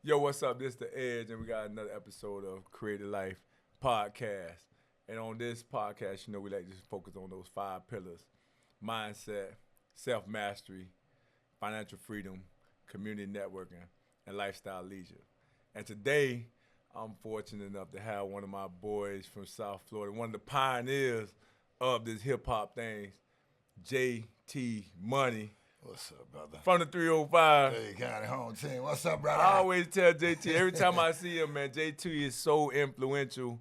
Yo, what's up? This is The Edge, and we got another episode of Creative Life Podcast. And on this podcast, we like to focus on those 5 pillars: mindset, self-mastery, financial freedom, community networking, and lifestyle leisure. And today, I'm fortunate enough to have one of my boys from South Florida, one of the pioneers of this hip-hop thing, JT Money. What's up, brother? From the 305. Hey, County Home Team. What's up, brother? I always tell JT, every time I see him, man, JT is so influential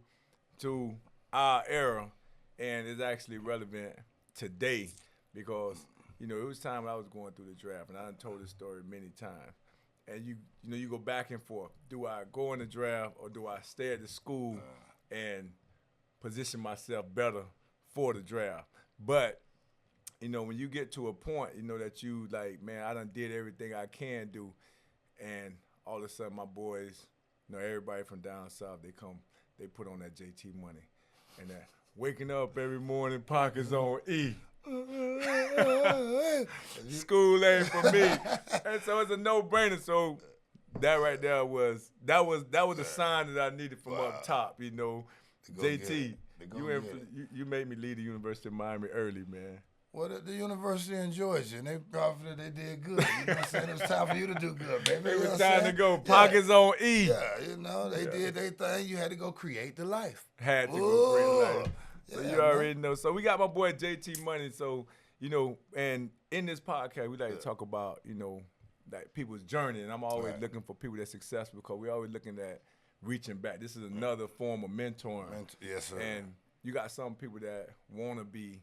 to our era and is actually relevant today because, it was time when I was going through the draft, and I done told this story many times. And you go back and forth. Do I go in the draft or do I stay at the school and position myself better for the draft? But when you get to a point, that you like, man, I done did everything I can do, and all of a sudden my boys, everybody from down south, they put on that JT Money, and that waking up every morning, pockets on E. School ain't for me, and so it's a no-brainer. So that right there was a sign that I needed from up top. JT, you made me leave the University of Miami early, man. Well, the university enjoys you, and they probably did good. You know what I'm saying? It was time for you to do good, baby. It was time to go. Pockets on E. Yeah, they did their thing. You had to go create the life. Had to go create the life. So you already know. So we got my boy JT Money. So, and in this podcast, we like to talk about, like people's journey. And I'm always looking for people that's successful because we're always looking at reaching back. This is another form of mentoring. Yes, sir. And you got some people that want to be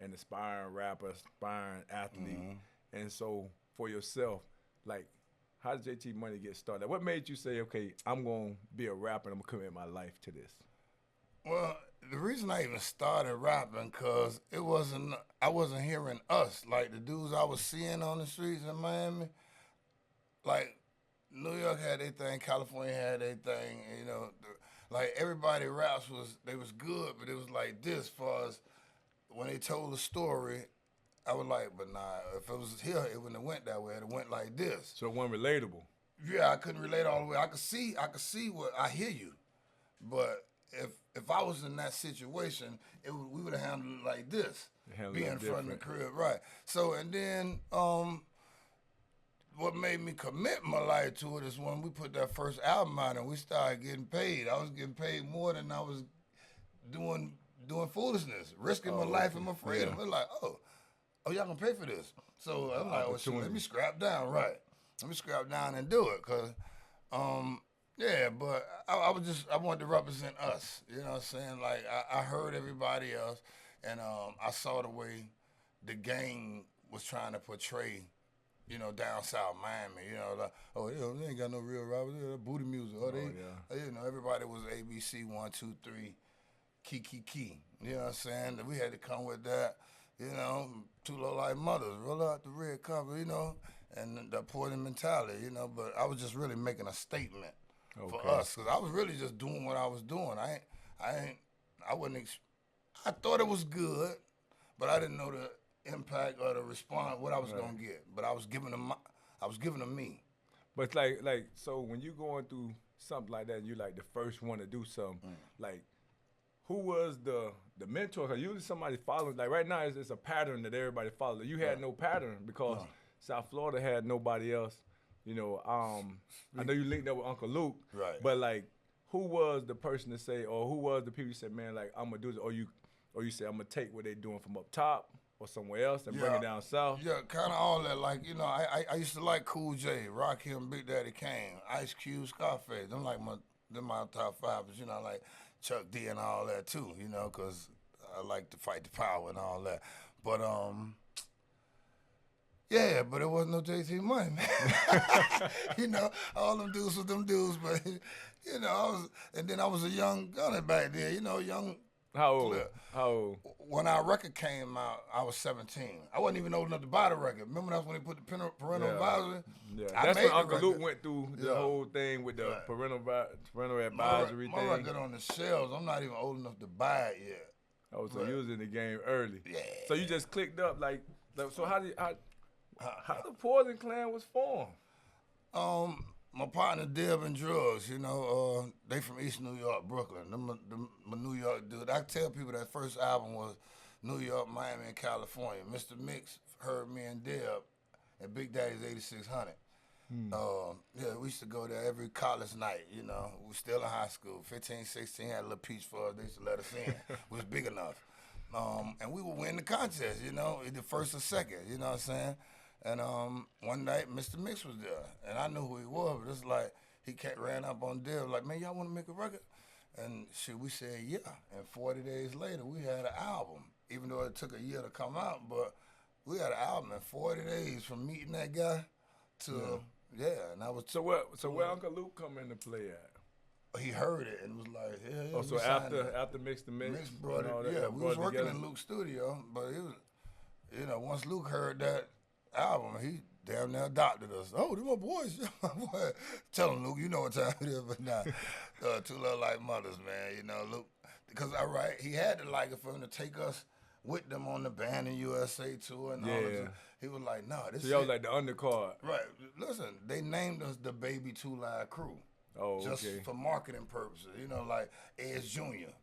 an aspiring rapper, aspiring athlete. Mm-hmm. And so for yourself, like, how did JT Money get started? What made you say, okay, I'm going to be a rapper and I'm going to commit my life to this? Well, the reason I even started rapping, because I wasn't hearing us. Like the dudes I was seeing on the streets in Miami, like New York had their thing, California had their thing, like everybody raps they was good, but it was like this far as when they told the story, I was like, but nah, if it was here, it wouldn't have went that way. It went like this. So it wasn't relatable. Yeah, I couldn't relate all the way. I could see what I hear you, but if I was in that situation, we would have handled it like this, be in front of the crib, right? So and then what made me commit my life to it is when we put that first album out and we started getting paid. I was getting paid more than I was doing foolishness, risking my life and my freedom. Yeah. It's like, oh, y'all gonna pay for this. So I'm like, shoot, let me scrap down, right? Let me scrap down and do it, cause, but I wanted to represent us. You know what I'm saying? Like I heard everybody else, and I saw the way the gang was trying to portray, down south Miami. Like, they ain't got no real rappers. Booty music. Everybody was ABC 1, 2, 3. Key. You know what I'm saying? We had to come with that, two low-life mothers, roll out the red carpet, and that poison mentality, but I was just really making a statement for us, because I was really just doing what I was doing. I thought it was good, but I didn't know the impact or the response, what I was going to get, but I was giving them me. But like, so when you going through something like that, and you like the first one to do something, like, who was the mentor? Because usually somebody follows. Like right now, it's a pattern that everybody follows. You had no pattern because South Florida had nobody else. I know you linked up with Uncle Luke. Right. But like, who was the person to say, or who was the people you said, man, like I'm gonna do this, or you say I'm gonna take what they doing from up top or somewhere else and bring it down south? Yeah, kind of all that. Like I used to like Cool J, Rakim, Big Daddy Kane, Ice Cube, Scarface. Them my top 5. But like Chuck D and all that too, because I like to fight the power and all that. But but it wasn't no JT Money, man. All them dudes was them dudes, but I was a young gunner back then, young How old? Clip. How old? When our record came out, I was 17. I wasn't even old enough to buy the record. Remember that's when they put the parental advisory? Yeah, I that's made when the Uncle record. Luke went through the Yeah. whole thing with the Right. parental advisory my thing. record on the shelves. I'm not even old enough to buy it yet. Oh, so Right. you was in the game early. Yeah. So you just clicked up like so how the Poison Clan was formed? My partner Deb and Drugs, they from East New York, Brooklyn. Them New York dude. I tell people that first album was New York, Miami, and California. Mr. Mix heard me and Deb at Big Daddy's 8600. We used to go there every college night, We were still in high school. 15, 16, had a little peach for us. They used to let us in. We was big enough. And we would win the contest, either first or second, you know what I'm saying? And one night, Mr. Mix was there, and I knew who he was, but it's like he ran up on Deb, like, man, y'all want to make a record? And we said, yeah. And 40 days later, we had an album, even though it took a year to come out, but we had an album in 40 days from meeting that guy to, and I was. So where Uncle Luke come into play at? He heard it and was like, yeah. Oh, so after Mix the Mix? Mix brought it, we was working in Luke's studio, but it was, once Luke heard that album, he damn near adopted us. Oh, they're my boys. Tell him, Luke, you know what time it is, but nah. Two little like mothers, man. Luke, because he had to like it for him to take us with them on the Band in USA tour and all that. He was like, nah, this is. So y'all was like the undercard. Right. Listen, they named us the Baby Two Live Crew. Oh, just okay. for marketing purposes, like Edge Jr.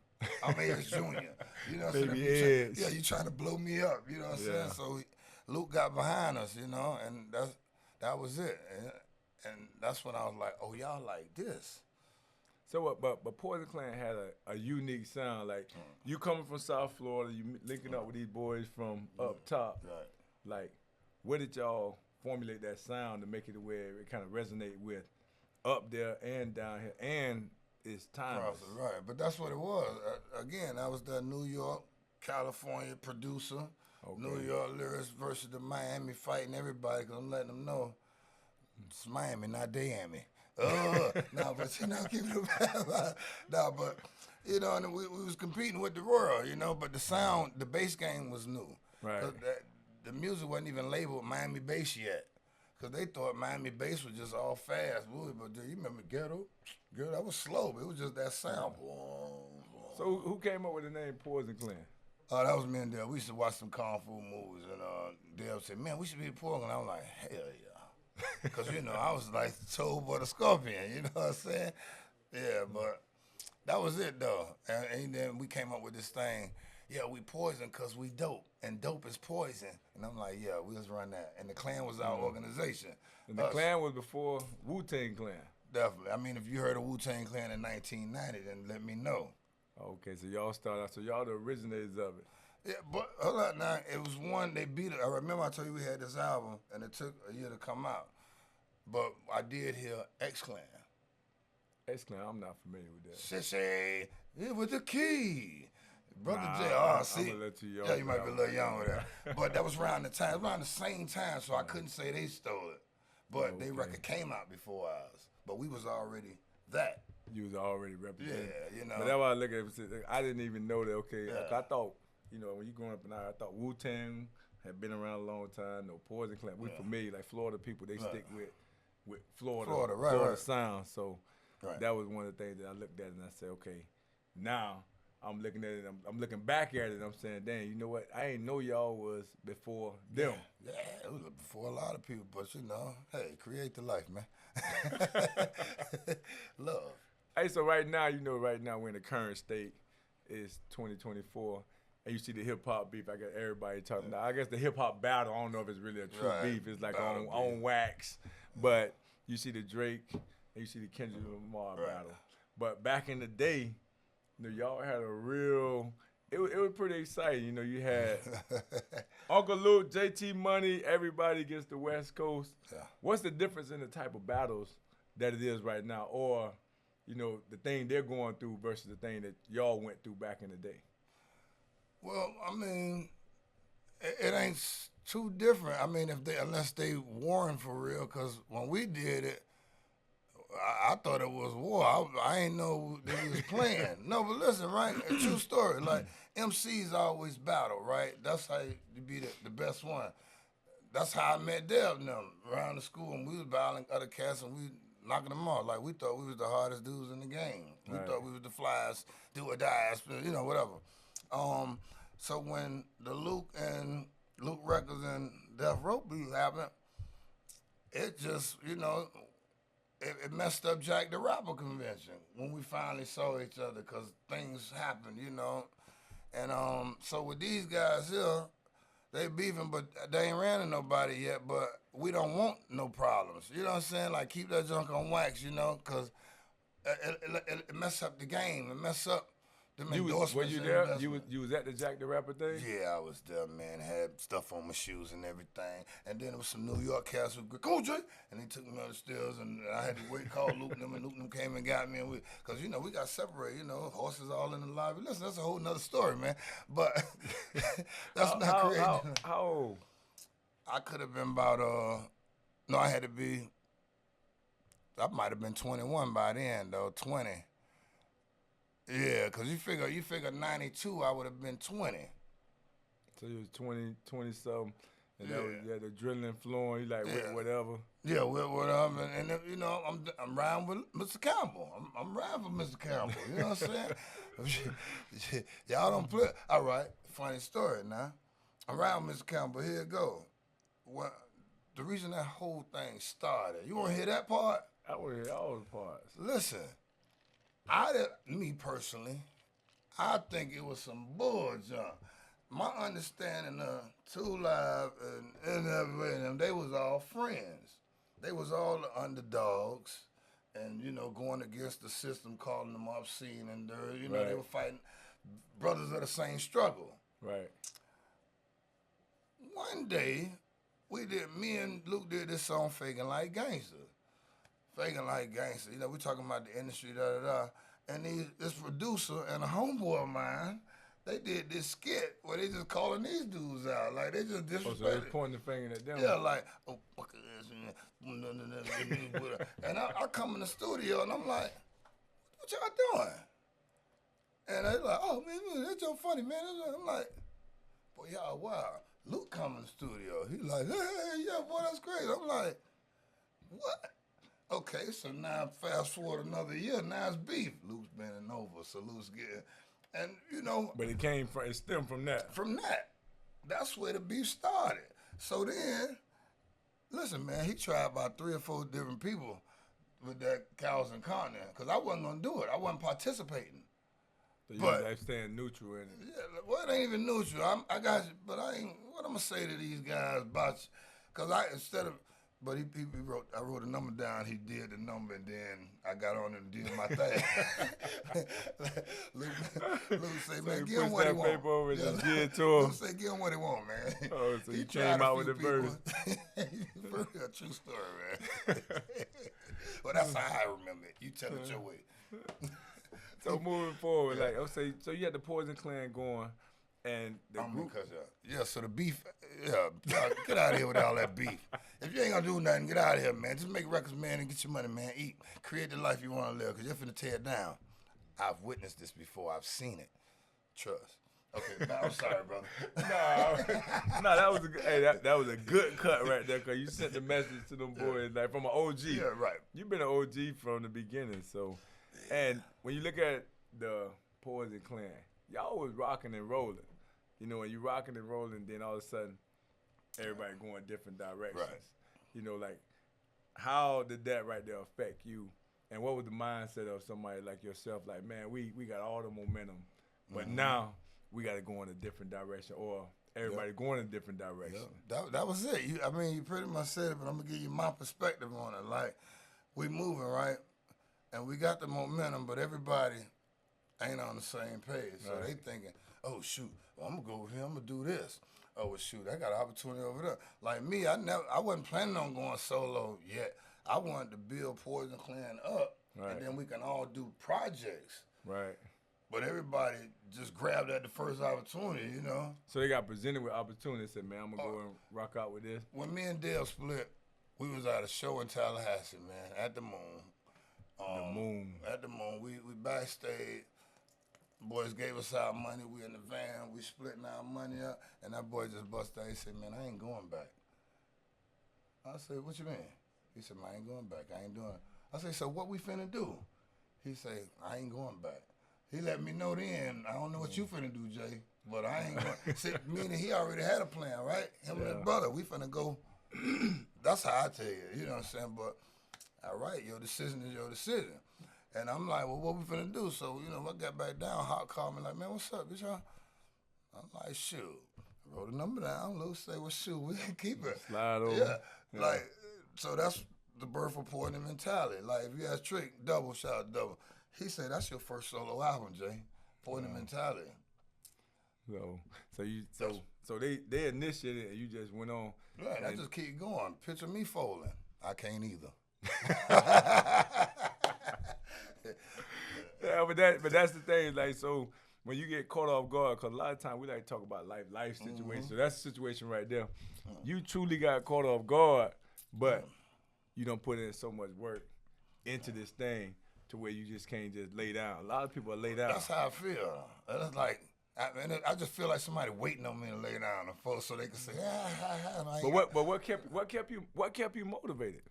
I'm Edge Jr. You know what I'm Baby saying? Edge. You trying to blow me up, you know what I'm saying? So Luke got behind us, and that was it. And that's when I was like, oh, y'all like this. So what? But Poison Clan had a unique sound. Like you coming from South Florida, you linking up with these boys from up top. Right. Like, where did y'all formulate that sound to make it where it kind of resonate with up there and down here, and it's timeless? Right. But that's what it was. Again, I was the New York, California producer. Okay. New York lyrics versus the Miami fighting everybody, because I'm letting them know it's Miami, not Miami. But keep it up. But and we was competing with the world, but the sound, the bass game was new. Right. The music wasn't even labeled Miami bass yet, because they thought Miami bass was just all fast. But you remember Ghetto? Girl, that was slow, but it was just that sound. So who came up with the name Poison Clan? That was me and Dale. We used to watch some kung fu movies, and Dale said, man, we should be Poison. And I was like, hell yeah. Because, I was like told by the Scorpion, you know what I'm saying? Yeah, but that was it, though. And then we came up with this thing, we poison because we dope, and dope is poison. And I'm like, we just run that. And the Clan was our organization. And the Clan was before Wu-Tang Clan. Definitely. I mean, if you heard of Wu-Tang Clan in 1990, then let me know. Okay, so y'all started out. So y'all the originators of it. Yeah, but hold on now. It was one, they beat it. I remember I told you we had this album, and it took a year to come out. But I did hear X-Clan. X-Clan, I'm not familiar with that. Sissy, it was the key. Brother J, see. I'm a little too young. Yeah, you might be a little young with that. But that was around the time, around the same time, so I couldn't say they stole it. But their record came out before ours. But we was already that. You was already representing. Yeah, But that's why I look at it. I didn't even know that, I thought, when you growing up in I thought Wu-Tang had been around a long time. No, Poison Clan. We familiar, like Florida people, they stick with Florida sound. So that was one of the things that I looked at and I said, okay, now I'm looking at it, I'm looking back at it, and I'm saying, dang, you know what? I ain't know y'all was before them. Yeah, it was before a lot of people, but hey, create the life, man. Love. Hey, so right now we're in the current state. It's 2024. And you see the hip hop beef. I got everybody talking about. I guess the hip hop battle. I don't know if it's really a true beef. It's like on wax. But you see the Drake and you see the Kendrick Lamar battle. But back in the day, y'all had a real. It was pretty exciting. You had Uncle Luke, JT Money, everybody against the West Coast. Yeah. What's the difference in the type of battles that it is right now, or the thing they're going through versus the thing that y'all went through back in the day? Well, I mean, it ain't too different. I mean, unless they warring for real, because when we did it, I thought it was war. I ain't know they was playing. No, but listen, right? A true story. Like MCs always battle, right? That's how you be the best one. That's how I met Deb and them around the school, and we was battling other cats, and we knocking them off. Like we thought we was the hardest dudes in the game. We thought we was the flies, do or die, whatever. So when the Luke Records and Death Row beat happened, it just, it messed up Jack the Rapper convention when we finally saw each other because things happened, And so with these guys here, they beefing, but they ain't ran into nobody yet, but we don't want no problems. You know what I'm saying? Like, keep that junk on wax, because it mess up the game. It mess up them endorsements. Were you there? You was at the Jack the Rapper thing? Yeah, I was there, man. Had stuff on my shoes and everything. And then there was some New York cats who go, come on, Jay. And they took me on the stairs, and I had to wait, call Luke and them, and Luke and them came and got me. Because, we got separated, horses all in the lobby. Listen, that's a whole nother story, man. But that's not crazy. How old? I could have been about, I had to be, I might have been 21 by then, though, 20. Yeah, because you figure 92, I would have been 20. So you was 20 something, and that was, you had the adrenaline flowing, you like, whatever. Yeah, whatever. And I'm riding with Mr. Campbell. I'm riding for Mr. Campbell. You know what I'm saying? Y'all don't play. All right, funny story now. I'm riding with Mr. Campbell. Here it go. Well, the reason that whole thing started, you want to hear that part? I want to hear all the parts. Listen. Me personally, I think it was some bull junk. My understanding of 2 Live and them, they was all friends. They was all the underdogs and, going against the system, calling them obscene and dirty. They were fighting brothers of the same struggle. Right. One day, me and Luke did this song, Faking Like Gangster. Faking Like Gangster. We talking about the industry, da-da-da. And this producer and a homeboy of mine, they did this skit where they just calling these dudes out. Like, they just disrespected. So they pointing the finger at them. Yeah, like, oh, fuck this. And I come in the studio, and I'm like, what y'all doing? And they like, oh, man, that's so funny, man. I'm like, boy, y'all wild. Luke come in the studio. He like, hey, yeah, boy, that's great. I'm like, what? Okay, so now fast forward another year, now it's beef. Luke's bending over, so Luke's getting, and But it stemmed from that. From that. That's where the beef started. So then, listen, man, he tried about 3 or 4 different people with that Cows and Continent, because I wasn't going to do it. I wasn't participating. So you was like staying neutral in it. Yeah, well, it ain't even neutral. I got you, but I ain't, what I'm going to say to these guys about you? Because But he wrote. I wrote a number down. He did the number, and then I got on and did my thing. Luke say, man, give him what he want. Paper over and just give it to him. Luke say, give him what he want, man. Oh, so he came out with the verse. A true story, man. Well, that's how I remember it. You tell it your way. So moving forward, so you had the Poison Clan going. And the group, so the beef, get out of here with all that beef. If you ain't gonna do nothing, get out of here, man. Just make records, man, and get your money, man. Eat, create the life you want to live, because you're finna tear it down. I've witnessed this before. I've seen it. Trust. Okay, I'm sorry, brother. No, that was a good cut right there, because you sent the message to them boys like from an OG. Yeah, right. You've been an OG from the beginning, so. And when you look at the Poison Clan, y'all was rocking and rolling. When you rocking and rolling, then all of a sudden, everybody going different directions. Right. Like, how did that right there affect you? And what was the mindset of somebody like yourself? Like, man, we got all the momentum, but now we got to go in a different direction, or everybody going in a different direction. That was it. You pretty much said it, but I'm going to give you my perspective on it. Like, we moving, right? And we got the momentum, but everybody ain't on the same page. So they thinking, oh, shoot, I'm going to go over here, I'm going to do this. Oh, well, shoot, I got an opportunity over there. Like me, I wasn't planning on going solo yet. I wanted to build Poison Clan up, and then we can all do projects. Right. But everybody just grabbed at the first opportunity, So they got presented with opportunity and said, man, I'm going to go and rock out with this. When me and Dale split, we was at a show in Tallahassee, man, at the Moon. The Moon. At the Moon, we backstage. Boys gave us our money. We in the van. We splitting our money up, and that boy just busted out. He said, "Man, I ain't going back." I said, "What you mean?" He said, "Man, I ain't going back. I ain't doing it." I said, "So what we finna do?" He said, "I ain't going back." He let me know then. I don't know what you finna do, Jay, but I ain't going. See, meaning he already had a plan, right? Him and his brother, we finna go. That's how I tell you. You know what I'm saying? But all right, your decision is your decision. And I'm like, well, what we finna do? So, you know, I got back down, Hot called me like, "Man, what's up, bitch? I'm like, shoot. I wrote a number down. Luke say, well, shoot, we can keep it. Slide over. Yeah. Like, so that's the birth of Poison Mentality. Like, if you ask Trick, double, shout out double. He said, that's your first solo album, Jay. Poison Mentality. So they initiated and you just went on. Right, I just keep going. Picture me folding. I can't either. Yeah, but that's the thing. Like, so when you get caught off guard, because a lot of times we like to talk about life situations. So that's the situation right there. You truly got caught off guard, but you don't put in so much work into this thing to where you just can't just lay down. A lot of people are lay down. That's how I feel. It's like, I just feel like somebody waiting on me to lay down the phone so they can say, But what kept you motivated?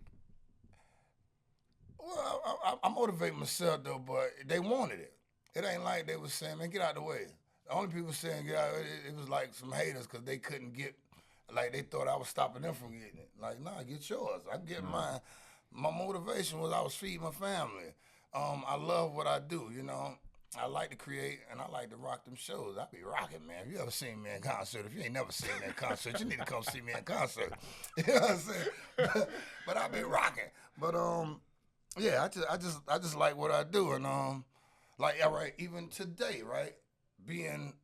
Well, I motivate myself though, but they wanted it. It ain't like they was saying, "Man, get out the way." The only people saying get out, it was like some haters because they couldn't get, like they thought I was stopping them from getting it. Like, nah, get yours. I get mine. My motivation was I was feeding my family. I love what I do, you know. I like to create and I like to rock them shows. I be rocking, man. If you ever seen me in concert, if you ain't never seen me in concert, you need to come see me in concert. You know what I'm saying? But I be rocking. But yeah, I just like what I do, and like all right, even today, right, being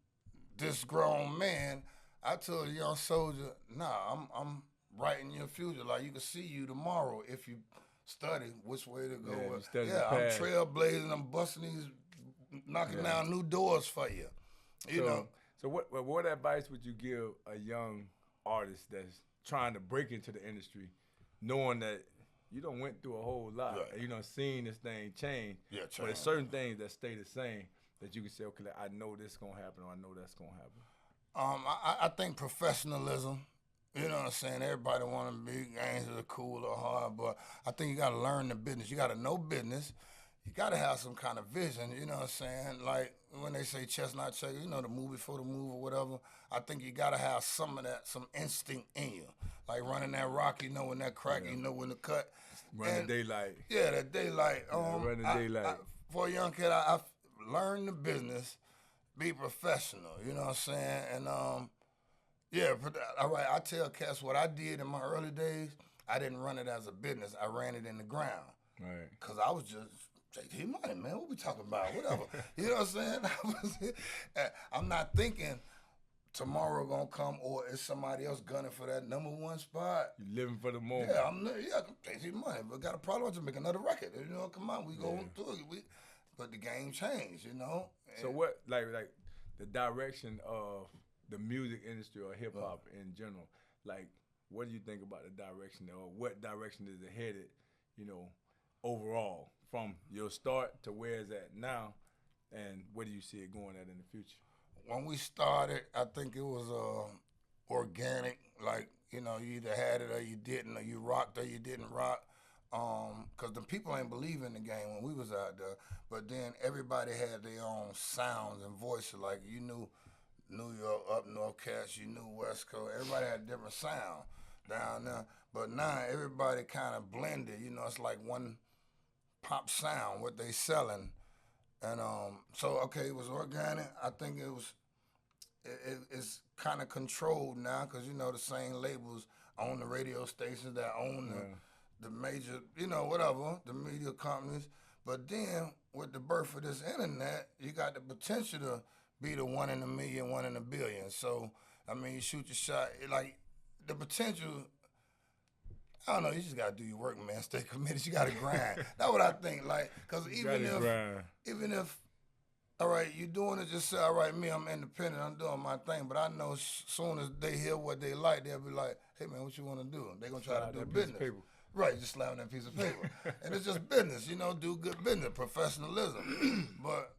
this grown man, I told a young soldier, nah, I'm writing your future. Like you can see you tomorrow if you study which way to go. I'm trailblazing. I'm busting these, knocking down new doors for you. You know. So what advice would you give a young artist that's trying to break into the industry, knowing that you done went through a whole lot, and you done seen this thing change, but there's certain things that stay the same that you can say, okay, I know this gonna happen, or I know that's gonna happen? I think professionalism. You know what I'm saying? Everybody want to be gangsters, cool or hard, but I think you got to learn the business. You got to know business. You got to have some kind of vision. You know what I'm saying? Like when they say chestnut checker, you know, the move before the move or whatever. I think you got to have some of that, some instinct in you. Like running that rock, you know when that crack, you know when to cut. Run the daylight. Yeah, that daylight. Run the daylight. For a young kid, I learned the business, be professional. You know what I'm saying? And yeah, all right. I tell cats what I did in my early days. I didn't run it as a business. I ran it in the ground. Right. Cause I was just JT money, man. What we talking about? Whatever. You know what I'm saying? I'm not thinking tomorrow gonna come or is somebody else gunning for that number one spot. You living for the moment. Yeah, I'm JT money, but got a problem to make another record. You know, come on, we go through it. But the game changed. You know. So what, like the direction of the music industry or hip hop in general, like what do you think about the direction or what direction is it headed, you know, overall from your start to where it's at now, and where do you see it going at in the future? When we started, I think it was organic, like, you know, you either had it or you didn't, or you rocked or you didn't rock, because the people ain't believe in the game when we was out there, but then everybody had their own sounds and voices, like you knew New York, up north cats, you knew West Coast. Everybody had a different sound down there. But now everybody kind of blended. You know, it's like one pop sound, what they selling. And so, okay, it was organic. I think it's kind of controlled now because, you know, the same labels own the radio stations that own the major, you know, whatever, the media companies. But then with the birth of this internet, you got the potential to be the 1 in a million, 1 in a billion. So, I mean, you shoot your shot. Like, the potential, I don't know, you just got to do your work, man. Stay committed. You got to grind. That's what I think. Like, because even if all right, you doing it, just say, all right, me, I'm independent, I'm doing my thing, but I know soon as they hear what they like, they'll be like, hey, man, what you want to do? They're going to try to do business. Right, just slapping that piece of paper. And it's just business, do good business, professionalism. But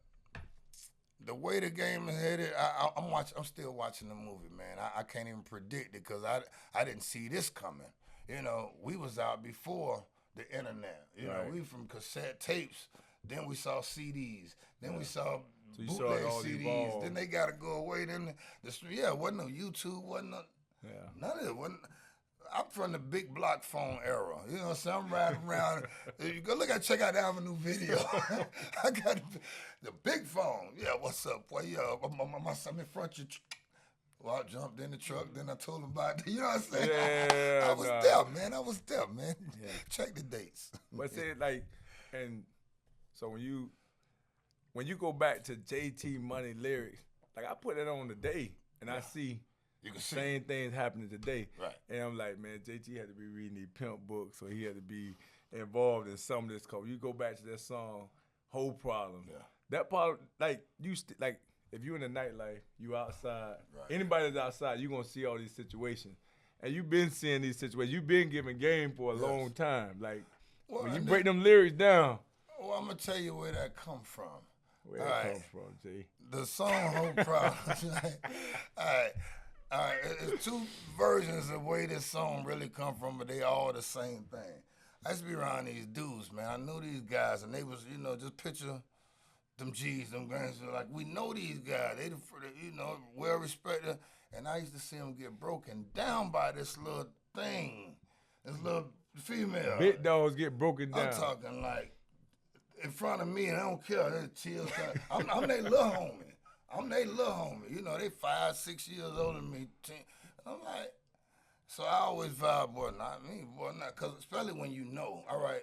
the way the game is headed, I'm still watching the movie, man. I can't even predict it because I didn't see this coming. We was out before the internet. We from cassette tapes. Then we saw CDs. Then we saw bootleg CDs. Then they got to go away. Then wasn't no YouTube. Wasn't no, none of it. Wasn't. I'm from the big block phone era. You know what I'm saying? I'm riding around. You go check out the Avenue video. I got the big phone. Yeah, what's up, boy? Yeah, my son in front of you. Well, I jumped in the truck, then I told him about it. You know what I'm saying? Yeah, I was there, man. Yeah. Check the dates. But say and so when you go back to JT Money lyrics, like I put it on today, and I see the same things happening today. Right. And I'm like, man, JT had to be reading these pimp books, so he had to be involved in some of this. Cause you go back to that song, Whole Problem. Yeah. That part, like if you in the nightlife, you outside. Right. Anybody that's outside, you gonna see all these situations, and you've been seeing these situations. You've been giving game for a long time. Like when you break them lyrics down. Well, I'm gonna tell you where that come from. Where that come from, G? The song Whole Problem. All right. It's two versions of the way this song really come from, but they all the same thing. I used to be around these dudes, man. I knew these guys, and they was, just picture them G's, them gangsters. Like, we know these guys. They, well respected. And I used to see them get broken down by this little thing, this little female. Big dogs get broken down. I'm talking like in front of me, and I don't care. They chill. I'm their little homie. They 5, 6 years older than me. 10. I'm like, so I always vibe, boy, not me, boy, not, because especially when all right,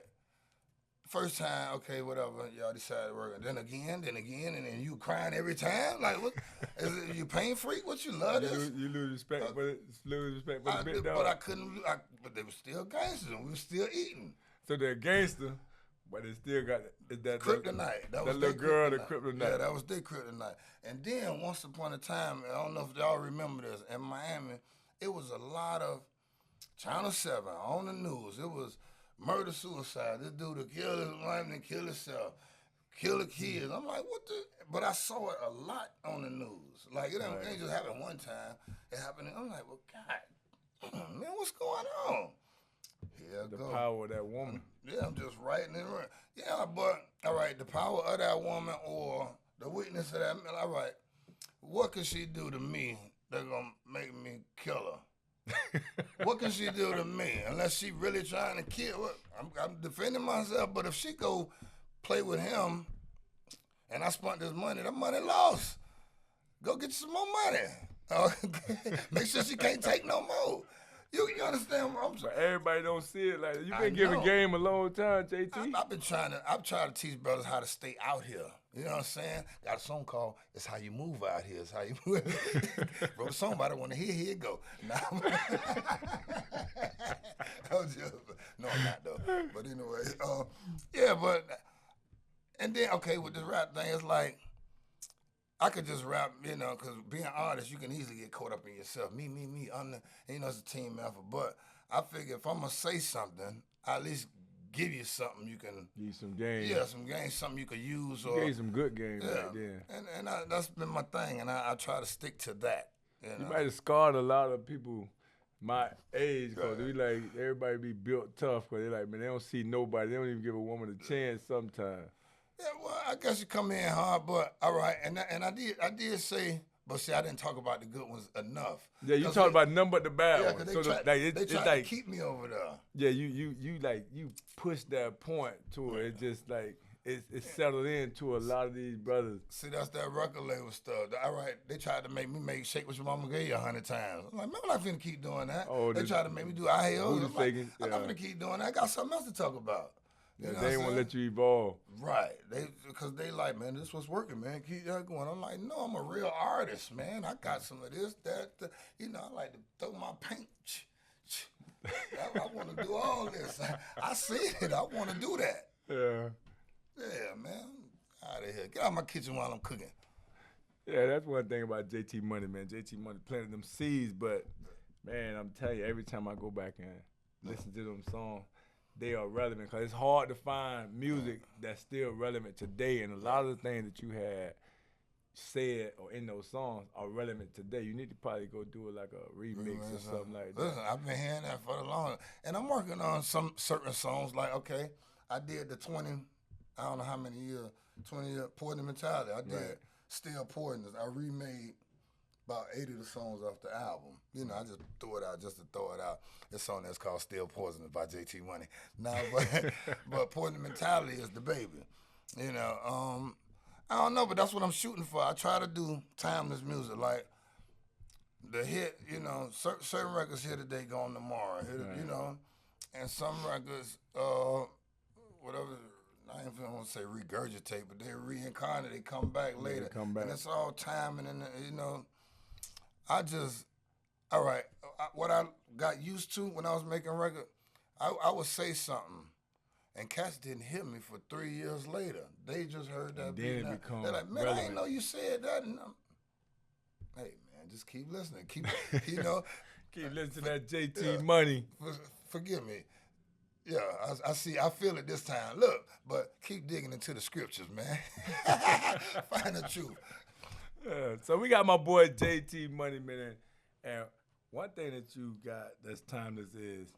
first time, okay, whatever, y'all decided to work, and then again, and then you crying every time? Like, what, is it, you pain freak? What, you love this? You lose respect for the big dog. But I couldn't, but they were still gangsters, and we were still eating. So they're gangster. But it still got that kryptonite. That was little girl, the kryptonite. Yeah, that was their kryptonite. And then once upon a time, I don't know if y'all remember this, in Miami, it was a lot of Channel 7 on the news. It was murder, suicide. This dude to kill his wife and kill himself, kill the kids. I'm like, what the? But I saw it a lot on the news. Like, it ain't just happened one time. It happened. I'm like, well, God, man, what's going on? The power of that woman. Yeah, I'm just writing it. Yeah, but, all right, the power of that woman or the weakness of that man, all right, what can she do to me that's going to make me kill her? What can she do to me? Unless she really trying to kill her. I'm defending myself, but if she go play with him and I spent this money, that money lost. Go get you some more money. Make sure she can't take no more. You understand what I'm saying? But everybody don't see it like that. You've been giving game a long time, JT. I've tried to teach brothers how to stay out here. You know what I'm saying? Got a song called It's How You Move Out Here. It's How You Move. Wrote a song about it. Want to hear, here it go. No, I'm not though. But anyway, and then, okay, with this rap thing, it's like, I could just rap, because being an artist, you can easily get caught up in yourself. Me. It's a team effort. But I figure if I'm going to say something, I at least give you something you can. Give you some game. Yeah, some game, something you could use. You gave some good game right there. And that's been my thing, and I try to stick to that. You might have scarred a lot of people my age, because everybody be built tough, because they're like, man, they don't see nobody. They don't even give a woman a chance sometimes. Yeah, well, I guess you come in hard, but all right, and I did say, but see, I didn't talk about the good ones enough. Yeah, you talked about none but the bad ones. They try to keep me over there. Yeah, you push that point to it. It's just like it's settled into a lot of these brothers. See, that's that record label stuff. All right, they tried to make me shake what your mama gave you 100 times. I'm like, man, I'm not finna keep doing that. They tried to make me do IHOs. I'm not finna keep doing that. I got something else to talk about. They ain't want to let you evolve. Right. Because they like, man, this was working, man. Keep that going. I'm like, no, I'm a real artist, man. I got some of this, that. I like to throw my paint. I want to do all this. I see it. I want to do that. Yeah. Yeah, man. Out of of here. Get out of my kitchen while I'm cooking. Yeah, that's one thing about JT Money, man. JT Money planted them seeds, but man, I'm telling you, every time I go back and listen to them songs, they are relevant because it's hard to find music that's still relevant today, and a lot of the things that you had said or in those songs are relevant today. You need to probably go do it like a remix or something like that. Listen, I've been hearing that for the long, and I'm working on some certain songs. Like, okay, I did the 20, I don't know how many years, 20-year Poison Mentality. I did Still Poisonous. I remade about 80 of the songs off the album. You know, I just threw it out just to throw it out. This song that's called Still Poisonous by JT Money. Now, but Poison Mentality is the baby. You know, I don't know, but that's what I'm shooting for. I try to do timeless music, like the hit. You know, certain records here today, gone tomorrow. You know, and some records, whatever. I ain't want to say regurgitate, but they reincarnate. They come back later, and it's all timing. And you know, what I got used to when I was making record, I would say something. And cats didn't hear me for 3 years later. They just heard that beat. They're like, man, relevant. I didn't know you said that. And hey, man, just keep listening. Keep, you know. Keep listening to that JT Money. Forgive me. Yeah, I see. I feel it this time. Look, but keep digging into the scriptures, man. Find the truth. So we got my boy JT Money, man. And one thing that you got that's timeless is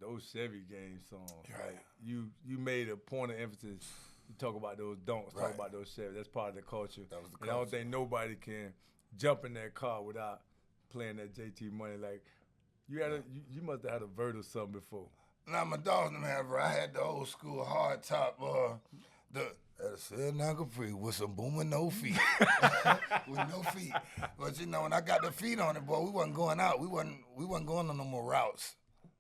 those Chevy Game songs. Right. Like you made a point of emphasis. You talk about those don'ts, talk about those Chevy. That's part of the culture. That was the culture. And I don't think nobody can jump in that car without playing that JT Money. Like you must have had a vert or something before. Now my dogs didn't have I had the old school hard top, said now Capri with some booming no feet. With no feet. But you know, when I got the feet on it, boy, we wasn't going out. We wasn't going on no more routes.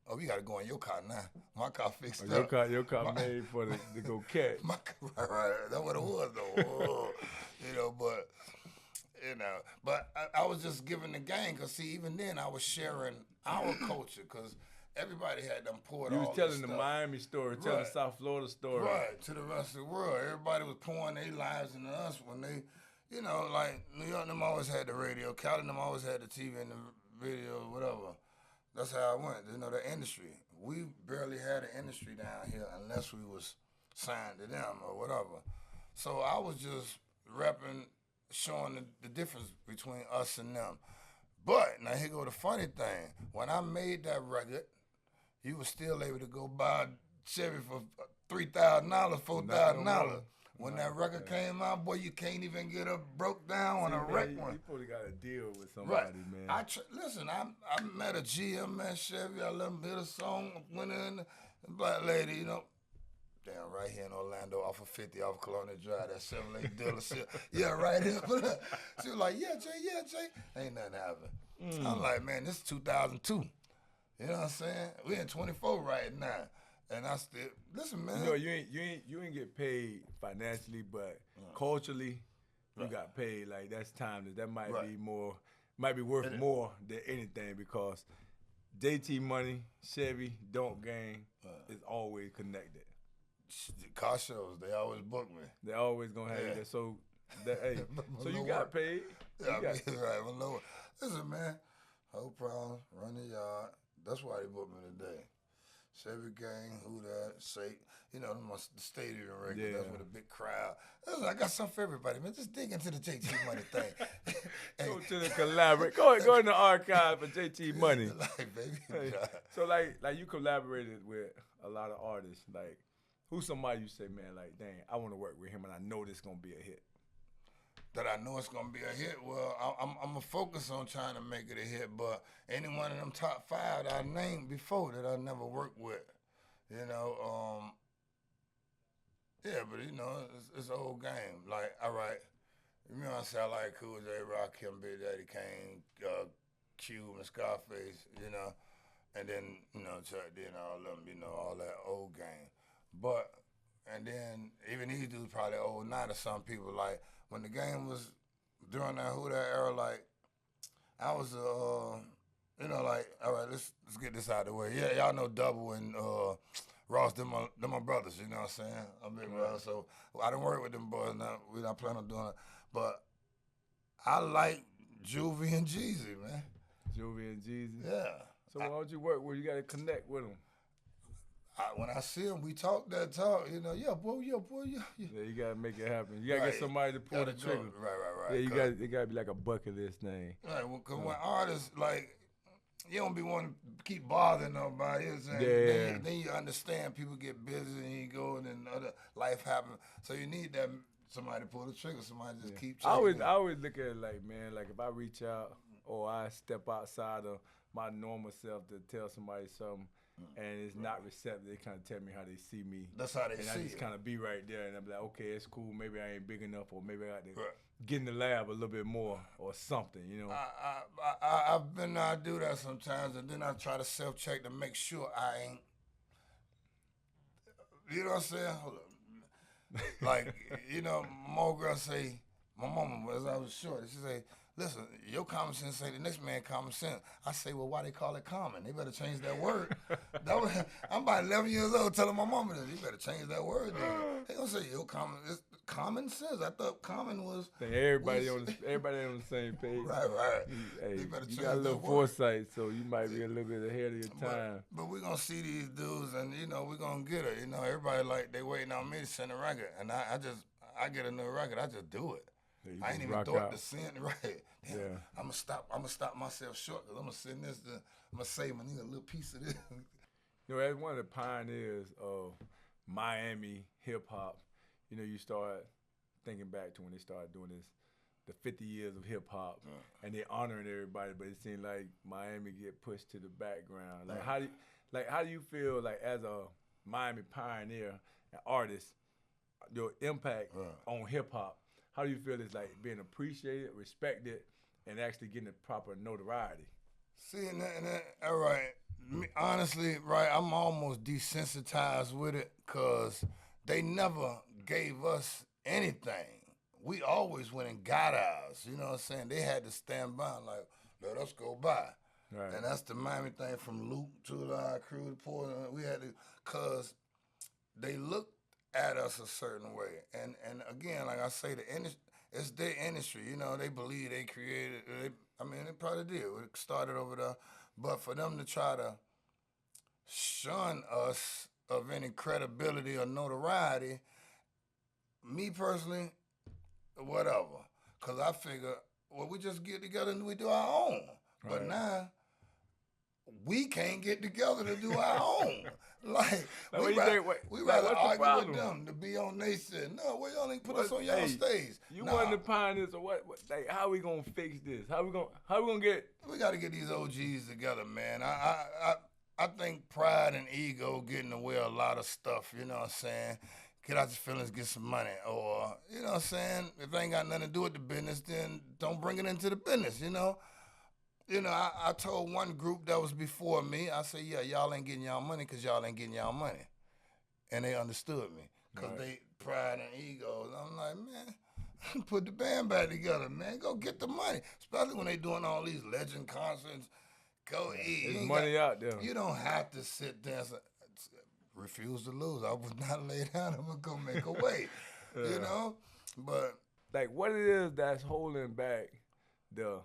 Oh, we gotta go in your car now. My car fixed up. Your car made for to go catch. Right. That's what it was though. You know, but I was just giving the game, because see, even then I was sharing our culture, because everybody had them poured. You was telling the Miami story, telling the South Florida story. Right, to the rest of the world. Everybody was pouring their lives into us when they, you know, like New York, them always had the radio. Cali, them always had the TV and the video, whatever. That's how I went, you know, the industry. We barely had an industry down here unless we was signed to them or whatever. So I was just repping, showing the difference between us and them. But, now here go the funny thing. When I made that record, you was still able to go buy Chevy for $3,000, $4,000. When that record came out, boy, you can't even get a broke down on a wreck one. You probably got a deal with somebody, man. Listen, I met a GM man Chevy. I let him hear the song. Went in, the black lady, you know, damn, right here in Orlando, off of 50, off Colonial Drive, that Chevrolet dealership. Yeah, right here. She was like, yeah, Jay. Ain't nothing happened. I'm like, man, this is 2002. You know what I'm saying? We in 24 right now. And I still, listen, man. You know, you ain't get paid financially, but culturally, you got paid. Like, that's timeless. That might be worth more than anything, because JT Money, Chevy, Don't Gang is always connected. Car shows, they always book me. They always gonna have that. So, so you got paid. Yeah, right. Well, listen, man. No problem. Run the yard. That's why they booked me today. Chevy Gang, who that, say, you know, the stadium record, that's with a big crowd. Listen, I got something for everybody, man. Just dig into the JT Money thing. Go to the collaborate. Go in the archive for JT Money. Baby. Hey, so, like you collaborated with a lot of artists. Like, who's somebody you say, man, like, dang, I want to work with him and I know this going to be a hit? That I know it's going to be a hit? Well, I'm going to focus on trying to make it a hit, but any one of them top 5 that I named before that I never worked with, you know, yeah, but, you know, it's an old game. Like, all right, you know, I say I like Cool J, Rakim, Big Daddy Kane, Cube, and Scarface, you know, and then, you know, Chuck D and all of them, you know, all that old game. But, and then even these dudes probably old now to some people. Like, when the game was during that Who That era, like, I was, you know, like, all right, let's get this out of the way. Yeah, y'all know Double and Ross, them my brothers, you know what I'm saying? I'm big brother, so I don't work with them boys now. We not planning on doing it. But I like Juvie and Jeezy, man. Juvie and Jeezy. Yeah. So why don't you work where you got to connect with them? When I see them, we talk that talk, you know. Yeah, boy. Yeah, you gotta make it happen. You gotta get somebody to pull the trigger. Right. Yeah, it gotta be like a bucket list thing. Right, well, cause when artists like, you don't be wanting to keep bothering nobody. You know what I'm Yeah. saying? Then you understand people get busy and you go and then other life happen. So you need that somebody to pull the trigger. Somebody just keep. I always look at it like, man, like if I reach out or I step outside of my normal self to tell somebody something. And it's not receptive. They kind of tell me how they see me. That's how they see it. And I just kind of be right there, and I'm like, okay, it's cool. Maybe I ain't big enough, or maybe I got to get in the lab a little bit more, or something, you know. I've been I do that sometimes, and then I try to self-check to make sure I ain't. You know what I'm saying? Hold up. Like, you know, my girl say, my mama, as I was short, she say, listen, your common sense say the next man common sense. I say, well, why they call it common? They better change that word. I'm about 11 years old telling my mama this. You better change that word. They gonna say your it's common sense. I thought common was. Everybody on the same page. Right. Hey, you got a little foresight, so you might be a little bit ahead of your time. But we're gonna see these dudes, and you know we're gonna get it. You know, everybody like they waiting on me to send a record, and I get a new record. I just do it. Yeah, I ain't even thought out. to send right. Damn, yeah. I'm gonna stop myself short because I'm gonna send this to. I'm gonna save my nigga a little piece of this. You know, as one of the pioneers of Miami hip hop, you know, you start thinking back to when they started doing this, the 50 years of hip hop, and they honoring everybody, but it seemed like Miami get pushed to the background. Like how do you feel like as a Miami pioneer and artist, your impact on hip hop? How do you feel it's like being appreciated, respected, and actually getting the proper notoriety? See, and all right. Honestly, right, I'm almost desensitized with it because they never gave us anything. We always went and got ours. You know what I'm saying? They had to stand by and like, let us go by. Right. And that's the Miami thing from Luke to the crew to Port. We had to, because they looked at us a certain way. And again, like I say, it's their industry. You know, they believe they created it. They probably did. It started over there. But for them to try to shun us of any credibility or notoriety, me personally, whatever. Because I figure, well, we just get together and we do our own. Right. But now, we can't get together to do our own. Like, we rather argue with them to be on their shit. No, why y'all ain't put us on y'all stage? You wasn't the pioneers, or what? Like, how we gonna fix this? How we gonna get? We got to get these OGs together, man. I think pride and ego get in the way of a lot of stuff. You know what I'm saying? Get out your feelings, get some money, or you know what I'm saying? If it ain't got nothing to do with the business, then don't bring it into the business. You know. You know, I told one group that was before me, I said, yeah, y'all ain't getting y'all money because y'all ain't getting y'all money. And they understood me because they pride and ego. And I'm like, man, put the band back together, man. Go get the money. Especially when they doing all these legend concerts. Go eat. There's money out there. You don't have to sit there and say, refuse to lose. I would not lay down. I'm going to go make a way. You know? But. Like, what it is that's holding back the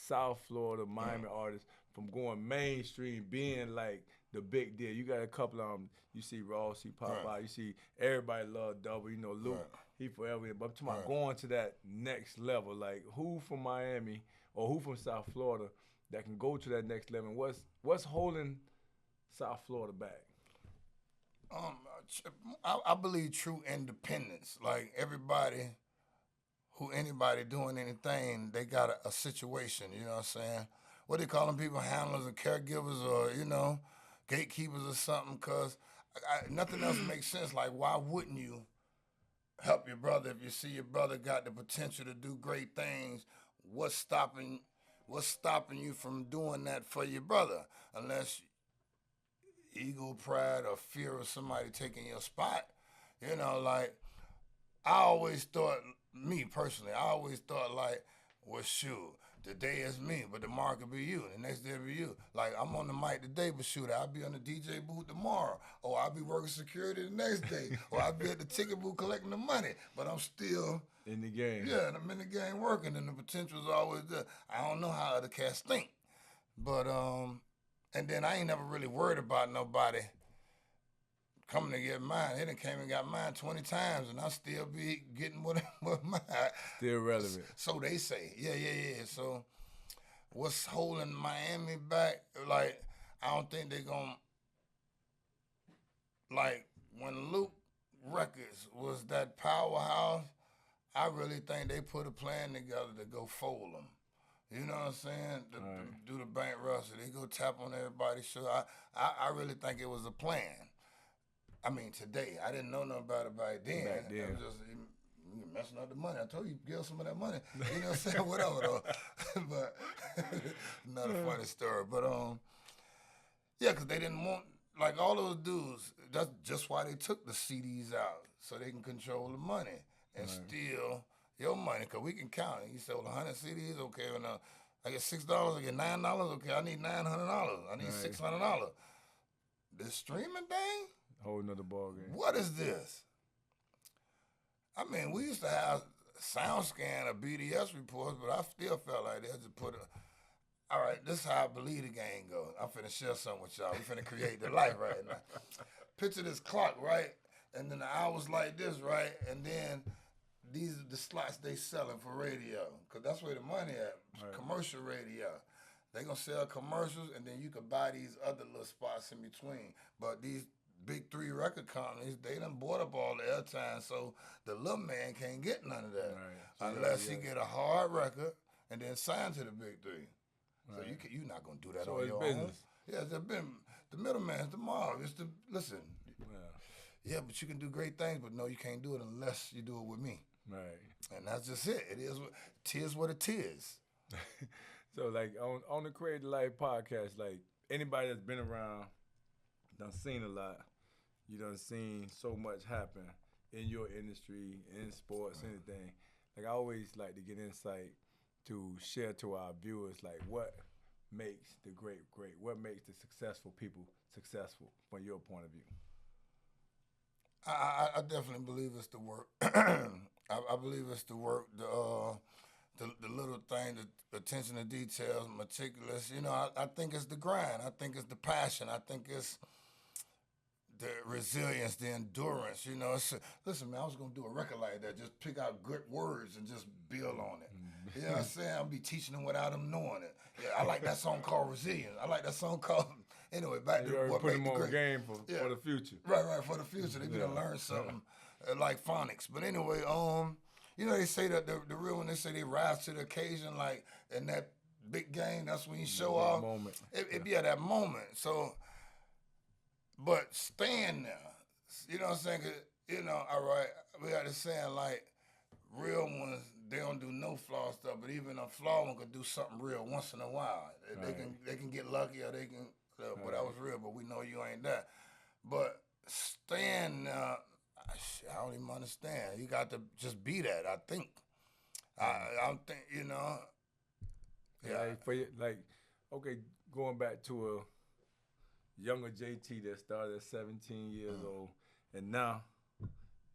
South Florida, Miami artists from going mainstream, being like the big deal. You got a couple of them. You see Ross, you pop out. You see everybody love Double. You know Luke, he forever. But I'm talking about going to that next level. Like who from Miami or who from South Florida that can go to that next level? What's holding South Florida back? I believe true independence. Like everybody. Anybody doing anything, they got a situation, you know what I'm saying? What they calling people, handlers and caregivers or, you know, gatekeepers or something, because nothing else makes sense. Like, why wouldn't you help your brother if you see your brother got the potential to do great things? What's stopping you from doing that for your brother? Unless ego, pride, or fear of somebody taking your spot. You know, like, I always thought... Me personally, I always thought like, well, shoot, Today is me, but tomorrow could be you. The next day will be you. Like, I'm on the mic today, but shoot, I'll be on the DJ booth tomorrow. Or I'll be working security the next day. Or I'll be at the ticket booth collecting the money. But I'm still in the game. Yeah, and I'm in the game working, and the potential's always there. I don't know how other cats think. But, and then I ain't never really worried about nobody coming to get mine. They done came and got mine 20 times, and I still be getting what mine. Still relevant. So they say. Yeah. So what's holding Miami back? Like, I don't think they gonna, like, when Luke Records was that powerhouse, I really think they put a plan together to go fold them. You know what I'm saying? Do the bankruptcy. They go tap on everybody's show. I really think it was a plan. I mean, today. I didn't know nothing about it back then. It was just you messing up the money. I told you, give some of that money. You know what I'm saying? Whatever, though. But not a funny story. But, yeah, because they didn't want, like, all those dudes, that's just why they took the CDs out, so they can control the money and steal your money, because we can count it. You sold 100 CDs, okay, and I get $6, I get $9, okay, I need $900. I need $600. This streaming thing? Whole nother ball game. What is this? I mean, we used to have SoundScan or BDS reports, but I still felt like they had to put all right, this is how I believe the game goes. I'm finna share something with y'all. We finna create the life right now. Picture this clock, right? And then the hours like this, right? And then these are the slots they selling for radio, because that's where the money at, commercial radio. They gonna sell commercials, and then you could buy these other little spots in between. But these big three record companies, they done bought up all the airtime, so the little man can't get none of that unless he get a hard record and then sign to the big three. So you're not gonna do that on your own. Yeah, the middleman's the mob. It's listen. Yeah, but you can do great things, but no, you can't do it unless you do it with me. Right. And that's just it. Tis what it is. So, like, on the Create the Life podcast, like, anybody that's been around, done seen a lot, you done seen so much happen in your industry, in sports, anything. Like, I always like to get insight to share to our viewers, like, what makes the great great? What makes the successful people successful from your point of view? I definitely believe it's the work. I believe it's the work, the little thing, the attention to details, meticulous. You know, I think it's the grind. I think it's the passion. I think it's the resilience, the endurance. You know, listen, man, I was going to do a record like that. Just pick out good words and just build on it. You know what I'm saying? I'll be teaching them without them knowing it. Yeah, I like that song called Resilience. I like that song called, anyway, back to what put made them the on game for the future. Right, for the future. They're going to learn something like phonics. But anyway, you know, they say that the real one, they say they rise to the occasion, like in that big game, that's when you show off. Moment. It be at that moment. So, but staying there, you know what I'm saying? 'Cause, you know, all right, we got this saying, like, real ones, they don't do no flaw stuff, but even a flaw one could do something real once in a while. They can get lucky, or they can, but that was real, but we know you ain't that. But staying there, I don't even understand. You got to just be that, I think. I think, you know. Yeah. Okay, going back to a younger JT that started at 17 years old, and now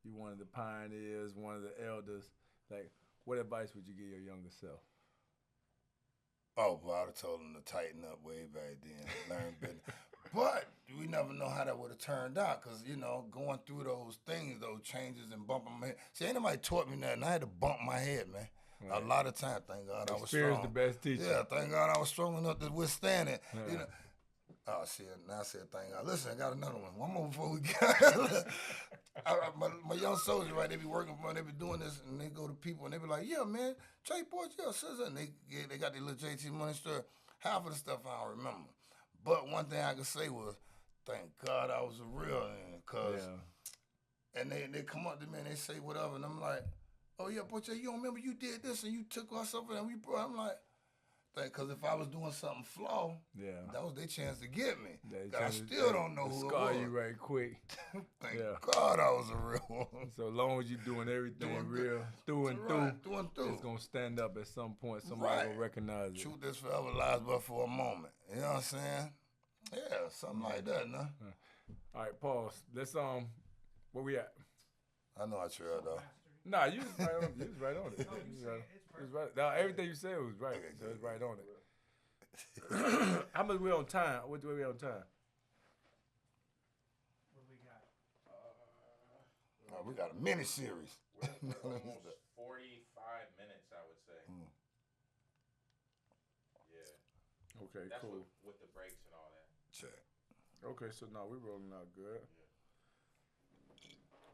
you're one of the pioneers, one of the elders. Like, what advice would you give your younger self? Oh, well, I would have told him to tighten up way back then, learn business. But we never know how that would have turned out, because, you know, going through those things, those changes and bumping my head. See, ain't nobody taught me nothing. I had to bump my head, man. Right. A lot of time, thank God I was strong. Experience the best teacher. Yeah, thank God I was strong enough to withstand it. Yeah. You know. Oh, shit, now I said thank God. Listen, I got another one. One more before we get my young soldiers, right, they be working for me, they be doing this, and they go to people, and they be like, yeah, man, Trey Boys, yeah, sister. And they got their little JT money store. Half of the stuff I don't remember. But one thing I could say was, thank God I was a real one, because, and they come up to me and they say whatever, and I'm like, oh yeah, boy, you don't remember you did this and you took us over and we brought, I'm like, because if I was doing something flaw, that was their chance to get me. I still don't know who it was. Scar you right quick. Thank God I was a real one. So as long as you're doing everything real, through and through, it's gonna stand up at some point. Somebody will recognize it. Truth is forever lies but for a moment. You know what I'm saying? Yeah, something like that, no? All right, pause. Let's where we at? I know I trailed though. Nah, you was right on. You was right on it. It's right. Now, everything you said was right. So it's right on it. How much we on time? What we on time? What do we got? We got a mini series. We're almost 45 minutes, I would say. Yeah. Okay, That's cool. With the breaks and all that. Check. Okay, so now we're rolling out good.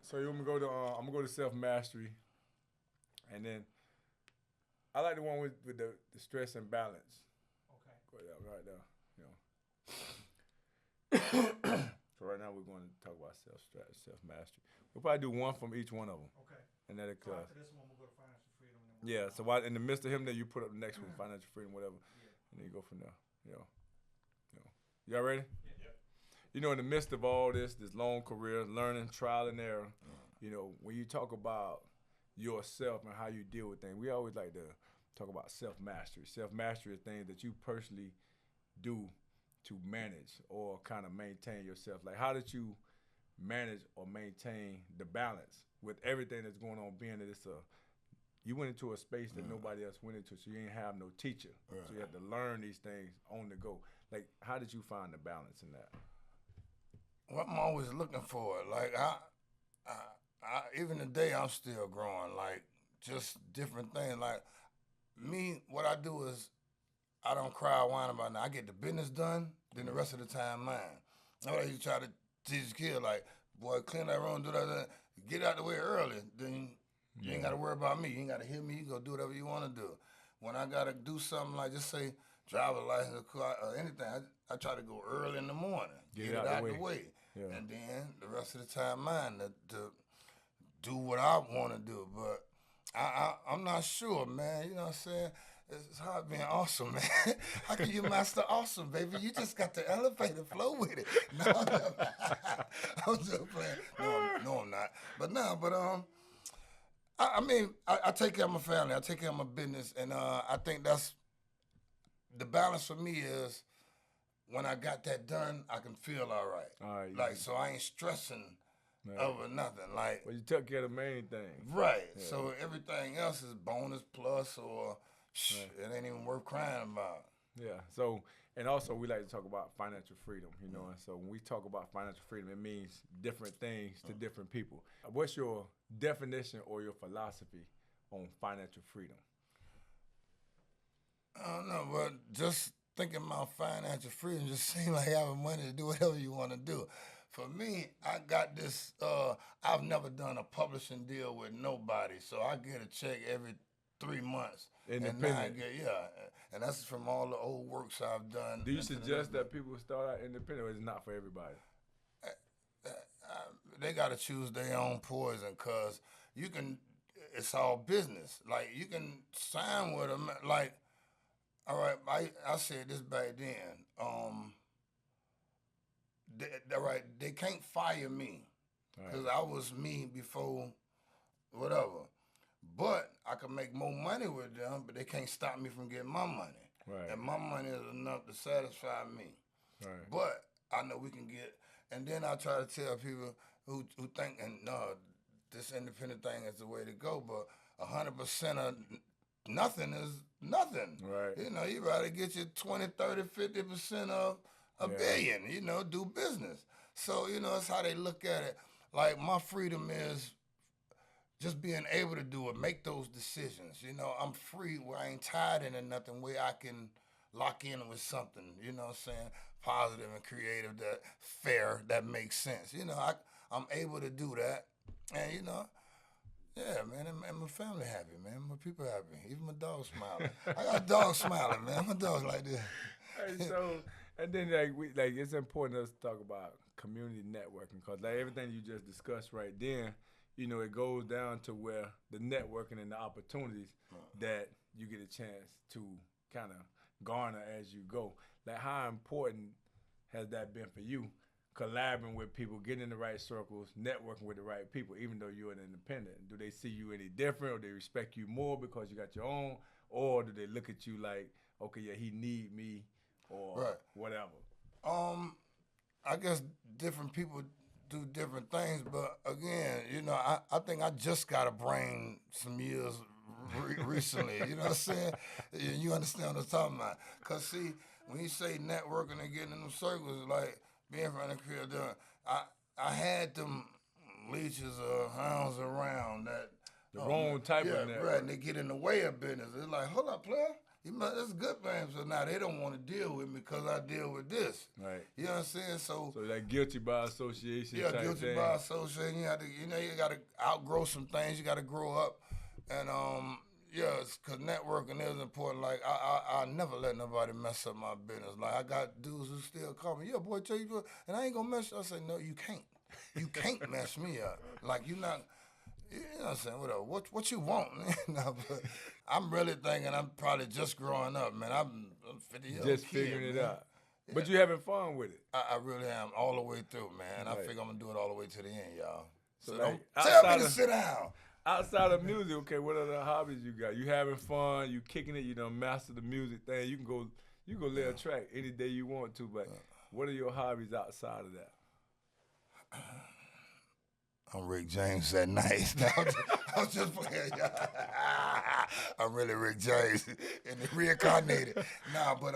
So you want me to go to? I'm gonna go to self-mastery, and then I like the one with the stress and balance. Okay. Go down right there. So right now we're going to talk about self-mastery. We'll probably do one from each one of them. Okay. And that'll So cover. after this one, we'll go to financial freedom. And then So while in the midst of him, then you put up the next one, financial freedom, whatever, and then you go from there. Y'all ready? Yeah. In the midst of all this long career, learning, trial and error, when you talk about yourself and how you deal with things, we always like to talk about self-mastery. Self-mastery is things that you personally do to manage or kind of maintain yourself. Like, how did you manage or maintain the balance with everything that's going on, being that you went into a space that nobody else went into, so you didn't have no teacher. Right. So you had to learn these things on the go. Like, how did you find the balance in that? Well, I'm always looking for it. Like, I even today, I'm still growing. Like, just different things. Like, me, what I do is I don't cry or whine about it. I get the business done, then the rest of the time mine. That's what I used to try to teach kids. Like, boy, clean that room, do that. Get out the way early. Then you ain't got to worry about me. You ain't got to hear me. You go do whatever you want to do. When I got to do something like, just say, driver's license or anything, I try to go early in the morning. Get it out the way. Yeah. And then the rest of the time mine to do what I want to do. But I'm not sure, man. You know what I'm saying? It's hard being awesome, man. How can you master awesome, baby? You just got the elevator flow with it. No, I'm just playing. No, I'm not. But I mean, I take care of my family. I take care of my business. And I think that's the balance for me is when I got that done, I can feel all right. Like, so I ain't stressing over nothing. Like, well, you took care of the main thing. Right. Yeah. So everything else is bonus plus or it ain't even worth crying about. Yeah. So, and also we like to talk about financial freedom, and so when we talk about financial freedom, it means different things to different people. What's your definition or your philosophy on financial freedom? I don't know, but just thinking about financial freedom just seems like having money to do whatever you want to do. For me, I got this, I've never done a publishing deal with nobody, so I get a check every 3 months. Independent. And that's from all the old works I've done. Do you suggest that people start out independent, or is it not for everybody? They got to choose their own poison, because it's all business. Like, you can sign with them, like, all right, I said this back then. They can't fire me because I was me before whatever. But I can make more money with them, but they can't stop me from getting my money. Right. And my money is enough to satisfy me. Right. But I know we can get, and then I try to tell people who think, and no, this independent thing is the way to go, but 100% of nothing is nothing. Right. You rather get your 20, 30, 50% of a billion, do business. So, it's how they look at it. Like, my freedom is just being able to do it, make those decisions. I'm free where I ain't tied into nothing, where I can lock in with something, positive and creative, that fair, that makes sense. I'm able to do that. And, yeah, man, and my family happy, man. My people happy. Even my dog smiling. I got a dog smiling, man. My dog's like this. Hey, so, and then it's important us to talk about community networking, because like everything you just discussed right then, it goes down to where the networking and the opportunities that you get a chance to kind of garner as you go. Like, how important has that been for you? Collaborating with people, getting in the right circles, networking with the right people, even though you're an independent. Do they see you any different, or they respect you more because you got your own, or do they look at you like, okay, yeah, he need me, or whatever? I guess different people do different things, but again, you know, I think I just got a brain some years recently. You know what I'm saying? You understand what I'm talking about? Cause see, when you say networking and getting in them circles, like being from the crib, I had them leeches or hounds around that the wrong type of network. Right, and they get in the way of business. It's like, hold up, player. That's a good thing. So now they don't want to deal with me because I deal with this. Right. You know what I'm saying? So that guilty by association. Yeah, type guilty thing. by association. You got to outgrow some things. You got to grow up, and because networking is important. Like I never let nobody mess up my business. Like I got dudes who still call me, yeah, boy, tell you, and I ain't gonna mess. I say, no, you can't. You can't mess me up. Like you not. You know what I'm saying? What you want? No, but I'm really thinking I'm probably just growing up, man. I'm 50 years old. Just figuring it out. Yeah. But you having fun with it. I really am all the way through, man. Right. I figure I'm going to do it all the way to the end, y'all. So like, don't tell me to sit down. Outside of music, okay, what other hobbies you got? You having fun, you kicking it, you done master the music thing. You can go lay a track any day you want to, but what are your hobbies outside of that? I'm Rick James that night. I'm just playing, y'all. I'm really Rick James and reincarnated. Nah, but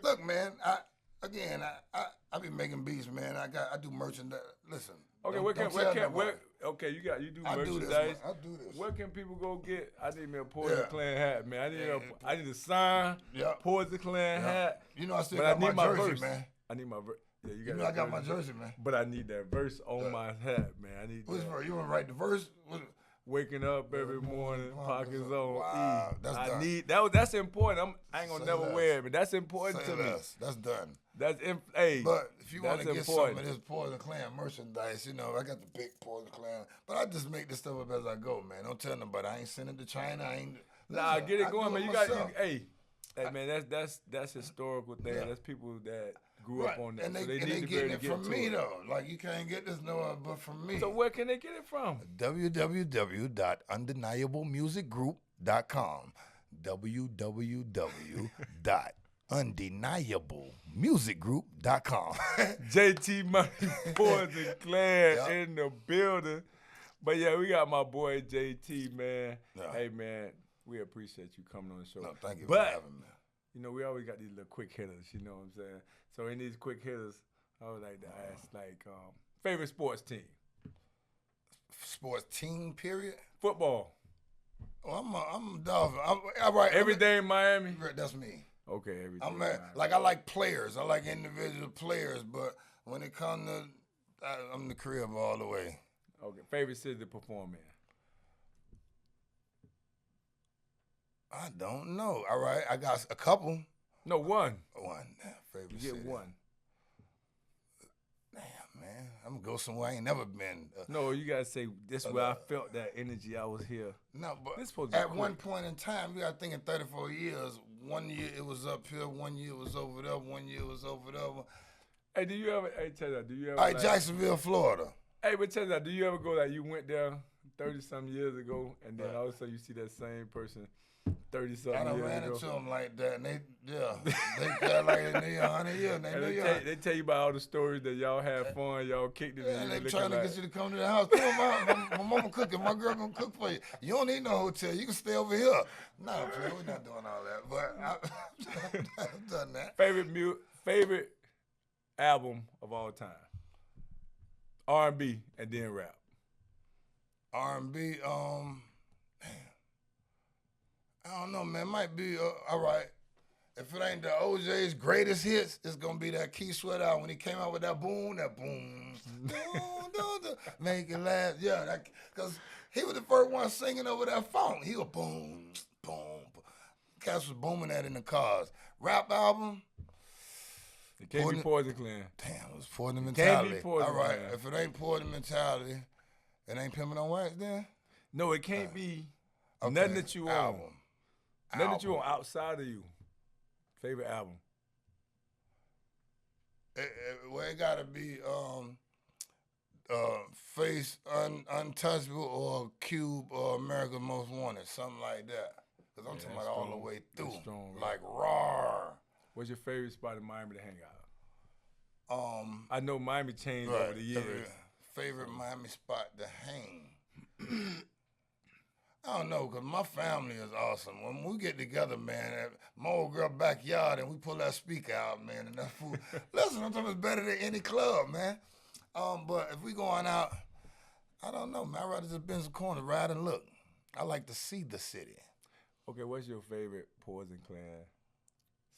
look, man. I be making beats, man. I do merchandise. Listen. Okay, you do merchandise. I do this. Where can people go get? I need me a Poison Clan hat, man. I need a sign. Poison Clan hat. You know I still got my jersey, verse. Man. I need my verse. Yeah, you know I got my jersey, man. But I need that verse on my hat, man. I need Which verse? You want to write the verse? Waking up every morning, pockets on E. That's done. That's important. I ain't gonna never wear it, but that's important to me. That's done. But if you want to get some of this Poison Clan merchandise, you know, I got the big Poison Clan. But I just make this stuff up as I go, man. Don't tell nobody. I ain't sending it to China. Get it going, man. Hey, man, that's historical thing. That's people that grew up on that. And they need to getting be able to it get from to me, it. though. Like, you can't get this nowhere but from me. So where can they get it from? www.undeniablemusicgroup.com. www.undeniablemusicgroup.com. JT Money Poison Clan in the building. But yeah, we got my boy JT, man. Yeah. Hey, man, we appreciate you coming on the show. No, thank you for having me. You know, we always got these little quick hitters, you know what I'm saying? So in these quick hitters, I would like to ask, favorite sports team? Sports team, period? Football. Oh, I'm a Dolphin. All right. Every day in Miami? That's me. Okay, every day. I like players. I like individual players, but when it comes to, I'm the crib all the way. Okay, favorite city to perform in? I don't know. All right, I got a couple. No, one. One. Favorite you get city. One. Damn, man. I'm going to go somewhere I ain't never been. No, you got to say, this is where I felt that energy. I was here. No, but at one point in time, you got to think in 34 years, 1 year it was up here, 1 year it was over there, 1 year it was over there. Hey, do you ever, tell you, do you ever? All right, Jacksonville, Florida. Hey, but tell you, do you ever go you went there 30-some years ago, and then all of a sudden you see that same person 30-something years ago? I ran into them like that, and they like they 100 years. They tell you about all the stories that y'all had fun, y'all kicked it. And they trying to get you to come to the house. Come on, my mama cooking. My girl gonna cook for you. You don't need no hotel. You can stay over here. No, we're not doing all that. But I've done that. Favorite album of all time? R&B and then rap. R&B, I don't know, man. Might be all right. If it ain't the OJ's greatest hits, it's gonna be that Key Sweat album when he came out with that boom, boom, make it last. Yeah, because he was the first one singing over that phone. He was boom, boom. Cats was booming that in the cars. Rap album. It can't be Poison Clan. Damn, it was Poison Mentality. Can't be Poison all right, Clan. if it ain't Poison Mentality, it ain't Pimpin' on Wax then? No, it can't be nothing that you own. Album. Nothing that you own outside of you. Favorite album? Well, it gotta be Face Untouchable or Cube or America's Most Wanted, something like that. Cause I'm Yeah, talking that's about all the strong. way That's through, strong, like raw. What's your favorite spot in Miami to hang out? Um, I know Miami changed right, over the years. favorite Miami spot to hang. I don't know, cause my family is awesome. When we get together, man, at my old girl backyard, and we pull that speaker out, man, and that food. Listen, I'm talking it's better than any club, man. But if we going out, I don't know, man. I'd rather just bend some corner, ride and look. I like to see the city. Okay, what's your favorite Poison Clan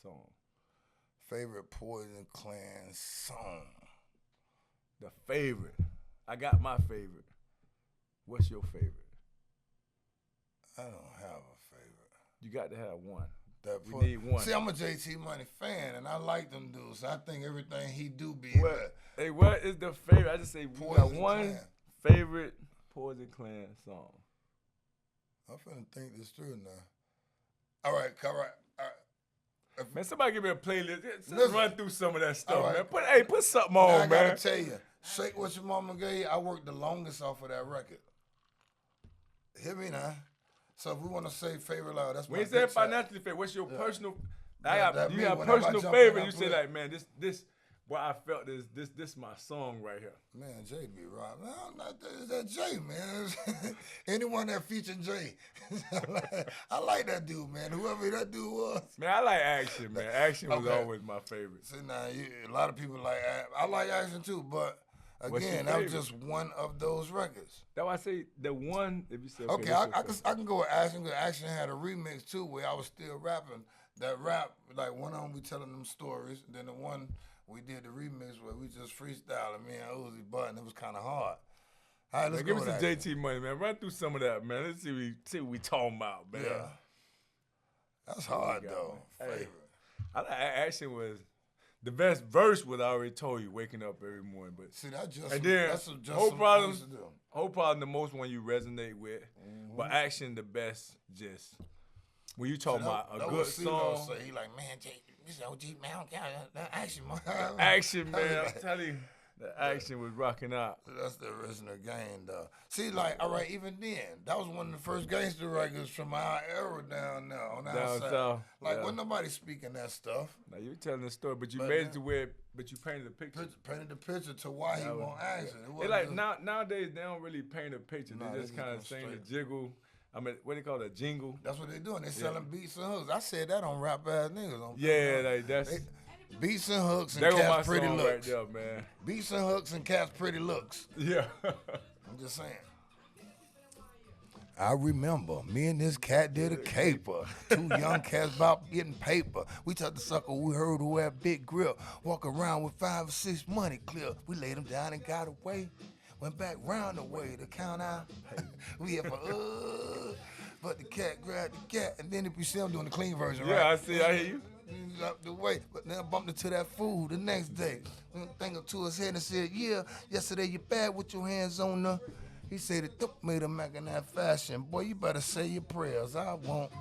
song? Favorite Poison Clan song? The favorite. I got my favorite. What's your favorite? I don't have a favorite. You got to have one. We need one. See, I'm a JT Money fan, and I like them dudes. So I think everything he do be Hey, what is the favorite? I just say we got one Clan. favorite Poison Clan song. I'm finna think this through now. All right. Man, somebody give me a playlist. Let's Listen. run through some of that stuff, All right. man. Put something Now, on, I man. gotta tell you, Shake What Your Mama Gave You, I worked the longest off of that record. Hear me now. So if we want to say favorite loud, that's When my you say good side. financially favorite, what's your personal? that You me, have whenever I personal jump in, favorite. I You say play. like, man, this. What I felt this my song right here. Man, Jay be right. Man, I'm not is that Jay, man. Anyone that featured Jay. I like that dude, man. Whoever that dude was. Man, I like Action, man. Action was Okay. always my favorite. See, now, a lot of people like, I like Action too, but What's your again, that was favorite? just one of those records. That's why I say the one. If you say Okay, this your I favorite. can go with Action because Action had a remix too where I was still rapping. That rap, like one of them we telling them stories, then the one we did the remix where we just freestyling, me and Uzi Button. It was kind of hard. All right, let's Man, go give me with some Action. JT money, man. Run through some of that, man. Let's see what we talking about, man. Yeah. That's hard got, though. man? Hey. Favorite. I like Action was the best verse. Was I already told you, waking up every morning, but See, that just and then that's just whole some problem, things to do. whole problem, the most one you resonate with, but Action the best. Just when you talking about a That good what CeeLo song, say. He like, man, Jay, this OG man, I don't care. That Action, man. Action, man. I'm telling you, the Action was rocking out. That's the original game, though. See, like, all right, even then, that was one of the first gangster records from our era down there on the Down outside. south, Like, yeah. wasn't nobody speaking that stuff. Now you telling the story, but you But made then- it to where, but you painted a picture. Painted the picture to why he That was- want action. It They wasn't like just- nowadays they don't really paint a picture. Nah, They they just just kind go of sing the straight. jiggle. I mean, what they call it, a jingle. That's what they doing. They selling beats and hooks. I said that on Rap Ass Niggas. On Yeah, like that's They- beats and hooks and that was my cats pretty song looks. right there, man. Beats and hooks and cats pretty looks. Yeah. I'm just saying. I remember me and this cat did a caper. Two young cats about getting paper. We took the sucker we heard who had big grip. Walk around with 5 or 6 money clip. We laid him down and got away. Went back round the way to count out. We had for but the cat grabbed the cat. And then if you see him doing the clean version, Yeah, right? I see. I hear you. He up the way, but then I bumped into that fool the next day. Thing up to his head and said, yeah, yesterday you bad with your hands on the. He said it took me to make in that fashion. Boy, you better say your prayers. I won't.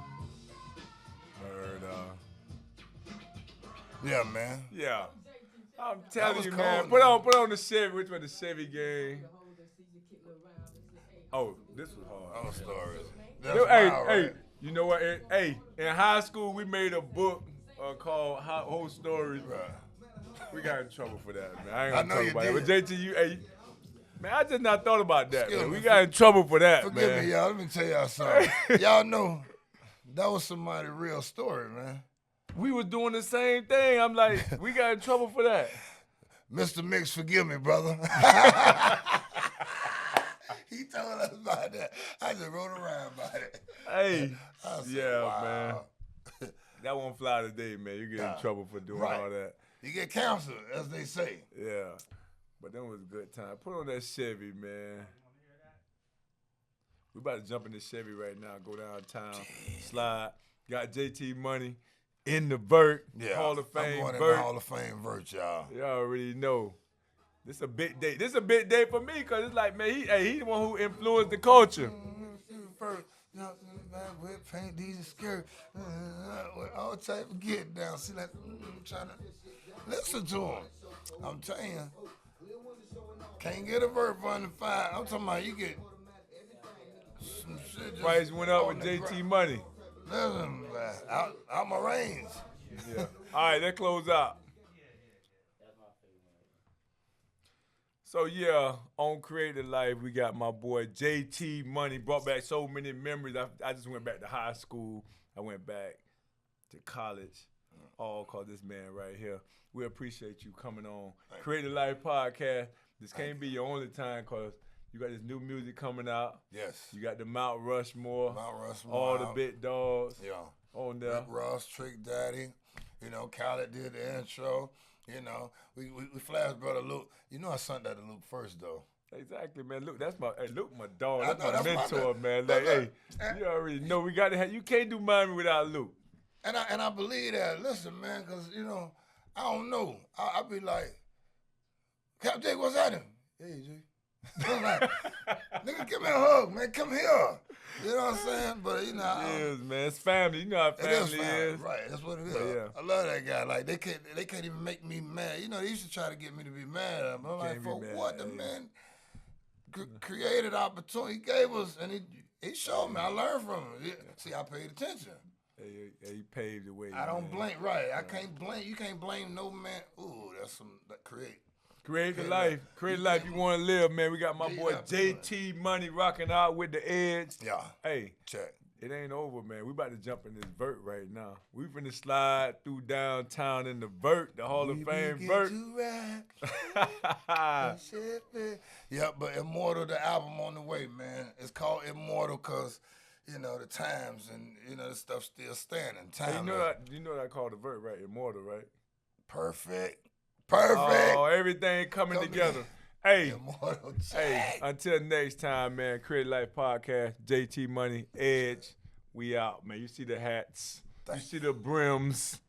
Heard, Yeah, man. yeah. I'm telling was you, cold, man. man. Put on the Chevy. Which one? The Chevy game. Oh, this was hard. Oh, stories. Hey, wild, hey, right? you know what? Hey, in high school we made a book called Whole Stories. Right. We got in trouble for that, man. I ain't I gonna know talk you about did. it. But JT, hey, man, I just not thought about that, Excuse man. me, We got in trouble for that, Forgive man. me, y'all. Let me tell y'all something. Y'all know that was somebody's real story, man. We was doing the same thing. I'm like, we got in trouble for that. Mr. Mix, forgive me, brother. He told us about that. I just wrote around about it. Hey, I said, yeah, wow. man. That won't fly today, man. You get in Nah. trouble for doing Right. all that. You get counseled, as they say. Yeah. But that was a good time. Put on that Chevy, man. We about to jump in the Chevy right now, go downtown, slide. Got JT Money in the Vert, Yeah, Hall of I'm Fame going in the Vert. Hall of Fame Vert, y'all. Y'all already know. This a big day. This a big day for me because it's like, man, he the one who influenced the culture. jumps in the back, wet paint, diesel skirt, with all type of get down. See, like, I'm trying to listen to him. I'm telling you, can't get a vert for under 5. I'm talking about you get some shit just Price went up on with the JT ground. Money. Listen, man, out my range. Yeah. All right, let's close out. So yeah, on Creative Life, we got my boy JT Money. Brought back so many memories. I just went back to high school. I went back to college. All cause this man right here. We appreciate you coming on Creative Life Podcast. This can't be your only time cause you got this new music coming out. Yes. You got the Mount Rushmore. All all the big dogs. Yeah. On there. Rick Ross, Trick Daddy. You know, Khaled did the intro. You know, we flash brother Luke. You know I sent that to Luke first though. Exactly, man. Luke, Luke, my dog. I That's know, my that's my mentor, man. Like, look, hey, you already know we got to have. You can't do Miami without Luke. And I believe that. Listen, man, because, you know, I don't know. I be like, Cap Jake, what's happening? Hey, Jay. I'm like, nigga, give me a hug, man. Come here. You know what I'm saying? But, you know, It is, man. It's family. You know how it family is family. is. Right, that's what it is. But, yeah. I love that guy. Like, they can't even make me mad. You know, they used to try to get me to be mad at him. But I'm like, Can't be for mad, what? The hey. man created opportunity. He gave us, and he showed me. I learned from him. See, I paid attention. Hey, he paved the way. I don't man. blame, right. I can't blame, you can't blame no man. Ooh, that's that create. Create the life. Create the life you want to live, man. We got my Yeah, boy absolutely. JT Money rocking out with the edge. Yeah, Hey, check. it ain't over, man. We about to jump in this vert right now. We finna slide through downtown in the vert, the Hall of Fame vert. Yeah, but Immortal, the album on the way, man. It's called Immortal because, you know, the times and, you know, the stuff still standing. Hey, Time you know that I call the vert, right? Immortal, right? perfect. Oh, everything coming together. Hey, Immortal, hey, check. until next time, man. Creative Life Podcast, JT Money, Edge. We out, man. You see the hats. You see the brims.